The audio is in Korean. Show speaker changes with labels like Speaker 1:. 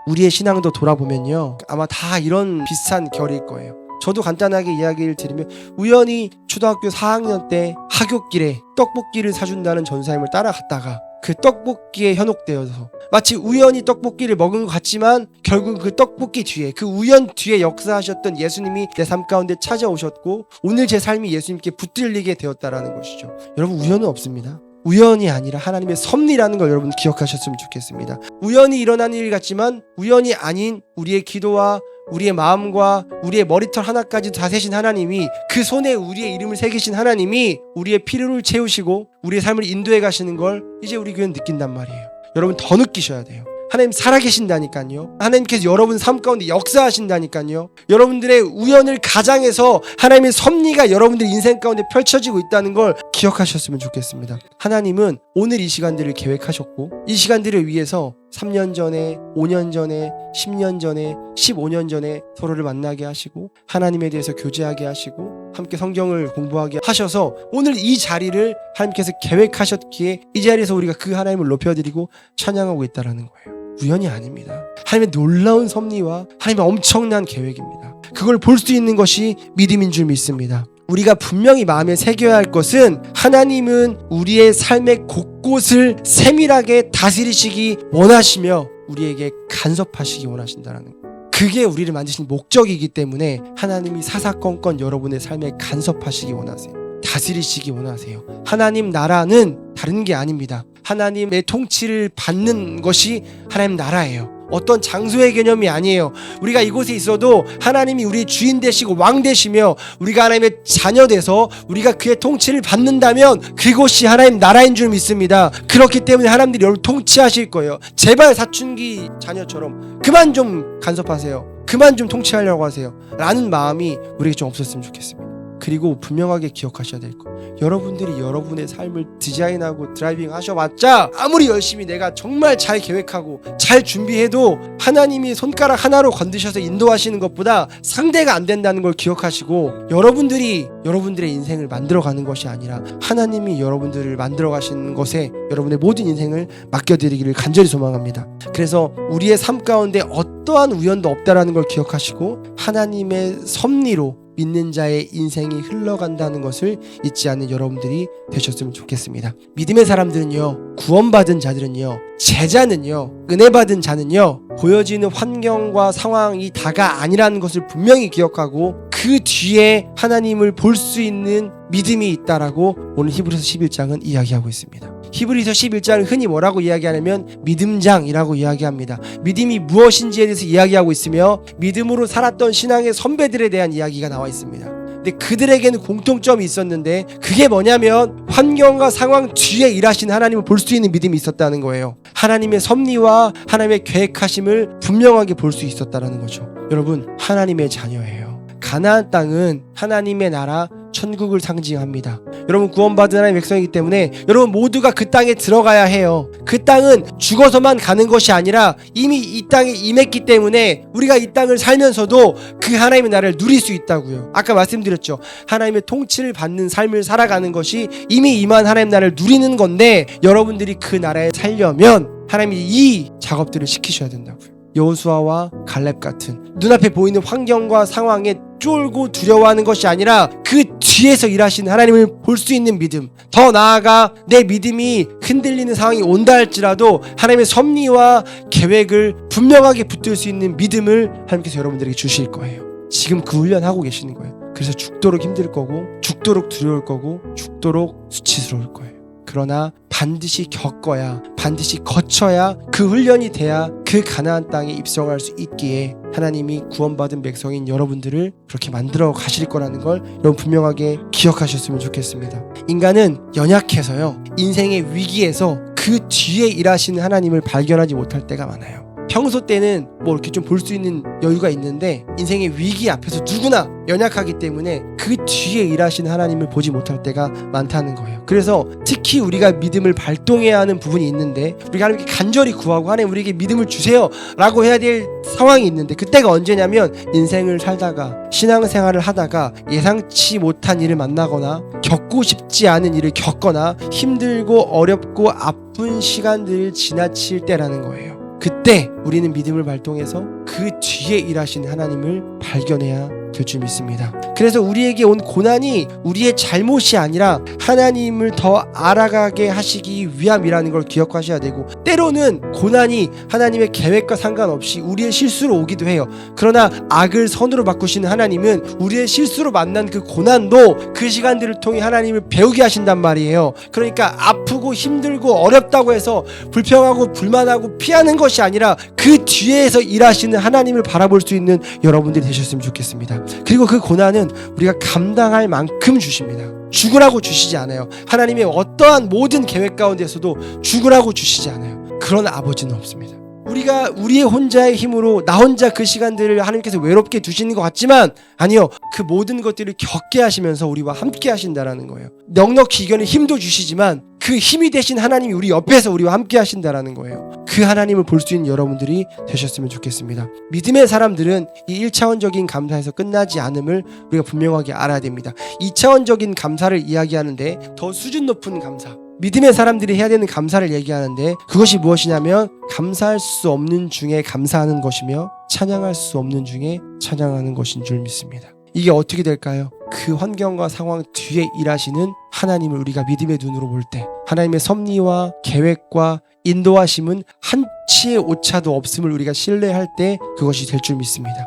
Speaker 1: 우리의 신앙도 돌아보면요, 아마 다 이런 비슷한 결일 거예요. 저도 간단하게 이야기를 드리면, 우연히 초등학교 4학년 때 하굣길에 떡볶이를 사준다는 전사님을 따라갔다가 그 떡볶이에 현혹되어서 마치 우연히 떡볶이를 먹은 것 같지만 결국 그 떡볶이 뒤에, 그 우연 뒤에 역사하셨던 예수님이 내 삶 가운데 찾아오셨고 오늘 제 삶이 예수님께 붙들리게 되었다라는 것이죠. 여러분, 우연은 없습니다. 우연이 아니라 하나님의 섭리라는 걸 여러분 기억하셨으면 좋겠습니다. 우연히 일어난 일 같지만 우연이 아닌 우리의 기도와 우리의 마음과 우리의 머리털 하나까지 다 세신 하나님이, 그 손에 우리의 이름을 새기신 하나님이 우리의 필요를 채우시고 우리의 삶을 인도해 가시는 걸 이제 우리 교회는 느낀단 말이에요. 여러분, 더 느끼셔야 돼요. 하나님 살아계신다니까요. 하나님께서 여러분 삶 가운데 역사하신다니까요. 여러분들의 우연을 가장해서 하나님의 섭리가 여러분들 인생 가운데 펼쳐지고 있다는 걸 기억하셨으면 좋겠습니다. 하나님은 오늘 이 시간들을 계획하셨고 이 시간들을 위해서 3년 전에, 5년 전에, 10년 전에, 15년 전에 서로를 만나게 하시고 하나님에 대해서 교제하게 하시고 함께 성경을 공부하게 하셔서 오늘 이 자리를 하나님께서 계획하셨기에 이 자리에서 우리가 그 하나님을 높여드리고 찬양하고 있다는 거예요. 우연이 아닙니다. 하나님의 놀라운 섭리와 하나님의 엄청난 계획입니다. 그걸 볼 수 있는 것이 믿음인 줄 믿습니다. 우리가 분명히 마음에 새겨야 할 것은, 하나님은 우리의 삶의 곳곳을 세밀하게 다스리시기 원하시며 우리에게 간섭하시기 원하신다는 거예요. 그게 우리를 만드신 목적이기 때문에 하나님이 사사건건 여러분의 삶에 간섭하시기 원하세요. 다스리시기 원하세요. 하나님 나라는 다른 게 아닙니다. 하나님의 통치를 받는 것이 하나님 나라예요. 어떤 장소의 개념이 아니에요. 우리가 이곳에 있어도 하나님이 우리 주인 되시고 왕 되시며 우리가 하나님의 자녀 돼서 우리가 그의 통치를 받는다면 그곳이 하나님 나라인 줄 믿습니다. 그렇기 때문에 하나님들이 여러분 통치하실 거예요. 제발 사춘기 자녀처럼 그만 좀 간섭하세요. 그만 좀 통치하려고 하세요. 라는 마음이 우리에게 좀 없었으면 좋겠습니다. 그리고 분명하게 기억하셔야 될 거, 여러분들이 여러분의 삶을 디자인하고 드라이빙 하셔봤자 아무리 열심히 내가 정말 잘 계획하고 잘 준비해도 하나님이 손가락 하나로 건드셔서 인도하시는 것보다 상대가 안 된다는 걸 기억하시고, 여러분들이 여러분들의 인생을 만들어가는 것이 아니라 하나님이 여러분들을 만들어가시는 것에 여러분의 모든 인생을 맡겨드리기를 간절히 소망합니다. 그래서 우리의 삶 가운데 어떠한 우연도 없다라는 걸 기억하시고 하나님의 섭리로 믿는 자의 인생이 흘러간다는 것을 잊지 않는 여러분들이 되셨으면 좋겠습니다. 믿음의 사람들은요, 구원받은 자들은요, 제자는요, 은혜 받은 자는요, 보여지는 환경과 상황이 다가 아니라는 것을 분명히 기억하고 그 뒤에 하나님을 볼 수 있는 믿음이 있다라고 오늘 히브리서 11장은 이야기하고 있습니다. 히브리서 11장을 흔히 뭐라고 이야기하냐면 믿음장이라고 이야기합니다. 믿음이 무엇인지에 대해서 이야기하고 있으며 믿음으로 살았던 신앙의 선배들에 대한 이야기가 나와 있습니다. 근데 그들에게는 공통점이 있었는데 그게 뭐냐면 환경과 상황 뒤에 일하신 하나님을 볼 수 있는 믿음이 있었다는 거예요. 하나님의 섭리와 하나님의 계획하심을 분명하게 볼 수 있었다는 거죠. 여러분, 하나님의 자녀예요. 가나안 땅은 하나님의 나라 천국을 상징합니다. 여러분, 구원받은 하나님의 백성이기 때문에 여러분 모두가 그 땅에 들어가야 해요. 그 땅은 죽어서만 가는 것이 아니라 이미 이 땅에 임했기 때문에 우리가 이 땅을 살면서도 그 하나님의 나라를 누릴 수 있다고요. 아까 말씀드렸죠. 하나님의 통치를 받는 삶을 살아가는 것이 이미 임한 하나님 나라를 누리는 건데, 여러분들이 그 나라에 살려면 하나님이 이 작업들을 시키셔야 된다고요. 여호수아와 갈렙 같은 눈앞에 보이는 환경과 상황에 쫄고 두려워하는 것이 아니라 그 뒤에서 일하시는 하나님을 볼 수 있는 믿음, 더 나아가 내 믿음이 흔들리는 상황이 온다 할지라도 하나님의 섭리와 계획을 분명하게 붙들 수 있는 믿음을 하나님께서 여러분들에게 주실 거예요. 지금 그 훈련하고 계시는 거예요. 그래서 죽도록 힘들 거고 죽도록 두려울 거고 죽도록 수치스러울 거예요. 그러나 반드시 겪어야, 반드시 거쳐야, 그 훈련이 돼야 그 가나안 땅에 입성할 수 있기에 하나님이 구원받은 백성인 여러분들을 그렇게 만들어 가실 거라는 걸 여러분 분명하게 기억하셨으면 좋겠습니다. 인간은 연약해서요, 인생의 위기에서 그 뒤에 일하시는 하나님을 발견하지 못할 때가 많아요. 평소 때는 뭐 이렇게 좀 볼 수 있는 여유가 있는데 인생의 위기 앞에서 누구나 연약하기 때문에 그 뒤에 일하시는 하나님을 보지 못할 때가 많다는 거예요. 그래서 특히 우리가 믿음을 발동해야 하는 부분이 있는데, 우리가 하나님께 간절히 구하고 하나님 우리에게 믿음을 주세요 라고 해야 될 상황이 있는데, 그때가 언제냐면 인생을 살다가 신앙생활을 하다가 예상치 못한 일을 만나거나 겪고 싶지 않은 일을 겪거나 힘들고 어렵고 아픈 시간들을 지나칠 때라는 거예요. 그때 우리는 믿음을 발동해서 그 뒤에 일하신 하나님을 발견해야 될 줄 믿습니다. 그래서 우리에게 온 고난이 우리의 잘못이 아니라 하나님을 더 알아가게 하시기 위함이라는 걸 기억하셔야 되고, 때로는 고난이 하나님의 계획과 상관없이 우리의 실수로 오기도 해요. 그러나 악을 선으로 바꾸시는 하나님은 우리의 실수로 만난 그 고난도 그 시간들을 통해 하나님을 배우게 하신단 말이에요. 그러니까 아프고 힘들고 어렵다고 해서 불평하고 불만하고 피하는 것이 아니라 그 뒤에서 일하시는 하나님을 바라볼 수 있는 여러분들이 되셨으면 좋겠습니다. 그리고 그 고난은 우리가 감당할 만큼 주십니다. 죽으라고 주시지 않아요. 하나님의 어떠한 모든 계획 가운데서도 죽으라고 주시지 않아요. 그런 아버지는 없습니다. 우리가 우리의 혼자의 힘으로 나 혼자 그 시간들을 하나님께서 외롭게 두시는 것 같지만 아니요, 그 모든 것들을 겪게 하시면서 우리와 함께 하신다라는 거예요. 넉넉히 이겨낼 힘도 주시지만 그 힘이 되신 하나님이 우리 옆에서 우리와 함께 하신다라는 거예요. 그 하나님을 볼 수 있는 여러분들이 되셨으면 좋겠습니다. 믿음의 사람들은 이 1차원적인 감사에서 끝나지 않음을 우리가 분명하게 알아야 됩니다. 2차원적인 감사를 이야기하는데 더 수준 높은 감사, 믿음의 사람들이 해야 되는 감사를 얘기하는데, 그것이 무엇이냐면 감사할 수 없는 중에 감사하는 것이며 찬양할 수 없는 중에 찬양하는 것인 줄 믿습니다. 이게 어떻게 될까요? 그 환경과 상황 뒤에 일하시는 하나님을 우리가 믿음의 눈으로 볼 때 하나님의 섭리와 계획과 인도하심은 한치의 오차도 없음을 우리가 신뢰할 때 그것이 될 줄 믿습니다.